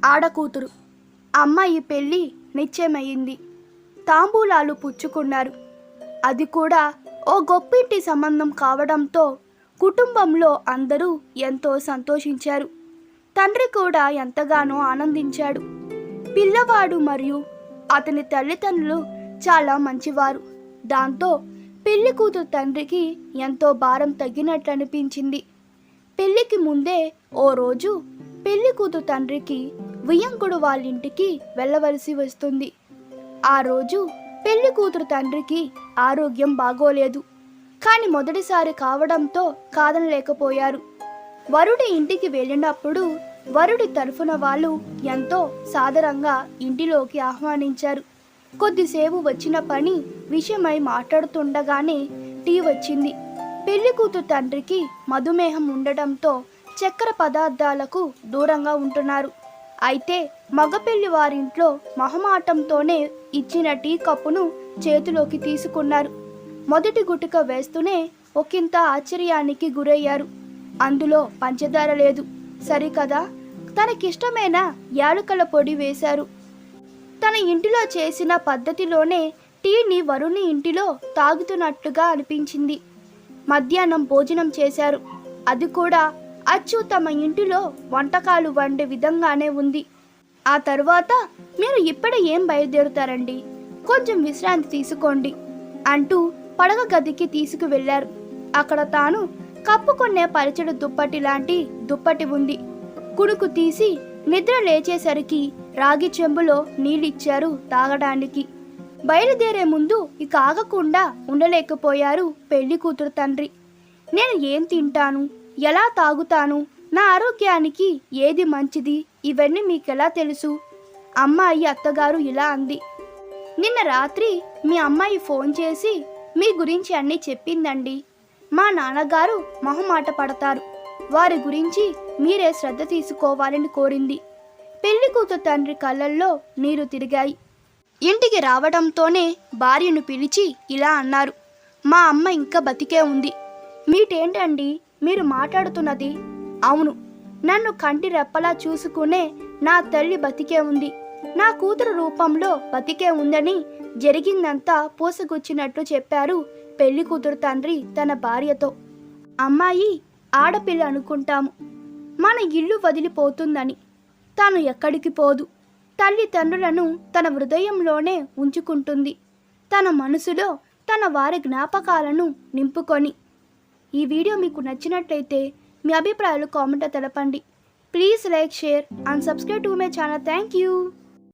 ఆడకూతురు. అమ్మాయి పెళ్ళి నిశ్చయమయ్యింది. తాంబూలాలు పుచ్చుకున్నారు. అది కూడా ఓ గొప్పింటి సంబంధం కావడంతో కుటుంబంలో అందరూ ఎంతో సంతోషించారు. తండ్రి కూడా ఎంతగానో ఆనందించాడు. పిల్లవాడు మరియు అతని తల్లిదండ్రులు చాలా మంచివారు. దాంతో పెళ్లి కూతురు తండ్రికి ఎంతో భారం తగ్గినట్లు అనిపించింది. పెళ్లికి ముందే ఓ రోజు పెళ్లి కూతురు తండ్రికి వియ్యంకుడు వాళ్ళింటికి వెళ్ళవలసి వస్తుంది. ఆ రోజు పెళ్లి కూతురు తండ్రికి ఆరోగ్యం బాగోలేదు. కానీ మొదటిసారి కావడంతో కాదనలేకపోయారు. వరుడి ఇంటికి వెళ్ళినప్పుడు వరుడి తరఫున వాళ్ళు ఎంతో సాదరంగా ఇంటిలోకి ఆహ్వానించారు. కొద్దిసేపు వచ్చిన పని విషయమై మాట్లాడుతుండగానే టీ వచ్చింది. పెళ్లి కూతురు తండ్రికి మధుమేహం ఉండటంతో చక్కెర పదార్థాలకు దూరంగా ఉంటున్నారు. అయితే మగపెళ్లి వారింట్లో మొహమాటంతోనే ఇచ్చిన టీ కప్పును చేతిలోకి తీసుకున్నారు. మొదటి గుటిక వేస్తూనే ఒకంత ఆశ్చర్యానికి గురయ్యారు. అందులో పంచదార లేదు. సరికదా, తనకిష్టమైన యాలకుల పొడి వేశారు. తన ఇంటిలో చేసిన పద్ధతిలోనే టీని వరుణి ఇంటిలో తాగుతున్నట్లుగా అనిపించింది. మధ్యాహ్నం భోజనం చేశారు. అది కూడా అచ్చు తమ ఇంటిలో వంటకాలు వండే విధంగానే ఉంది. ఆ తర్వాత మీరు ఇప్పుడే ఏం బయలుదేరుతారండి, కొంచెం విశ్రాంతి తీసుకోండి అంటూ పడక గదికి తీసుకువెళ్లారు. అక్కడ తాను కప్పుకునే పలచడి దుప్పటి లాంటి దుప్పటి ఉంది. కునుకు తీసి నిద్ర లేచేసరికి రాగి చెంబులో నీళ్ళిచ్చారు తాగడానికి. బయలుదేరే ముందు ఇక ఆగకుండా ఉండలేకపోయారు పెళ్లి కూతురు తండ్రి. నేను ఏం తింటాను, ఎలా తాగుతాను, నా ఆరోగ్యానికి ఏది మంచిది, ఇవన్నీ మీకెలా తెలుసు? అమ్మాయి అత్తగారు ఇలా అంది. నిన్న రాత్రి మీ అమ్మాయి ఫోన్ చేసి మీ గురించి అన్నీ చెప్పిందండి. మా నాన్నగారు మొహమాట పడతారు. వారి గురించి మీరే శ్రద్ధ తీసుకోవాలని కోరింది. పెళ్లి కూతురు తండ్రి కళ్ళల్లో నీరు తిరిగాయి. ఇంటికి రావడంతోనే భార్యను పిలిచి ఇలా అన్నారు. మా అమ్మ ఇంకా బతికే ఉంది. మీటేంటండి మీరు మాట్లాడుతున్నది? అవును, నన్ను కంటి రెప్పలా చూసుకునే నా తల్లి బతికే ఉంది. నా కూతురు రూపంలో బతికే ఉందని జరిగిందంతా పూసగుచ్చినట్లు చెప్పారు పెళ్లి కూతురు తండ్రి తన భార్యతో. అమ్మాయి ఆడపిల్ల అనుకుంటాము, మన ఇల్లు వదిలిపోతుందని. తాను ఎక్కడికి పోదు. తల్లిదండ్రులను తన హృదయంలోనే ఉంచుకుంటుంది. తన మనసులో తన వారి జ్ఞాపకాలను నింపుకొని. ఈ వీడియో మీకు నచ్చినట్లయితే మీ అభిప్రాయాలు కామెంట్లో తెలపండి. Please like, share and subscribe to my channel. Thank you.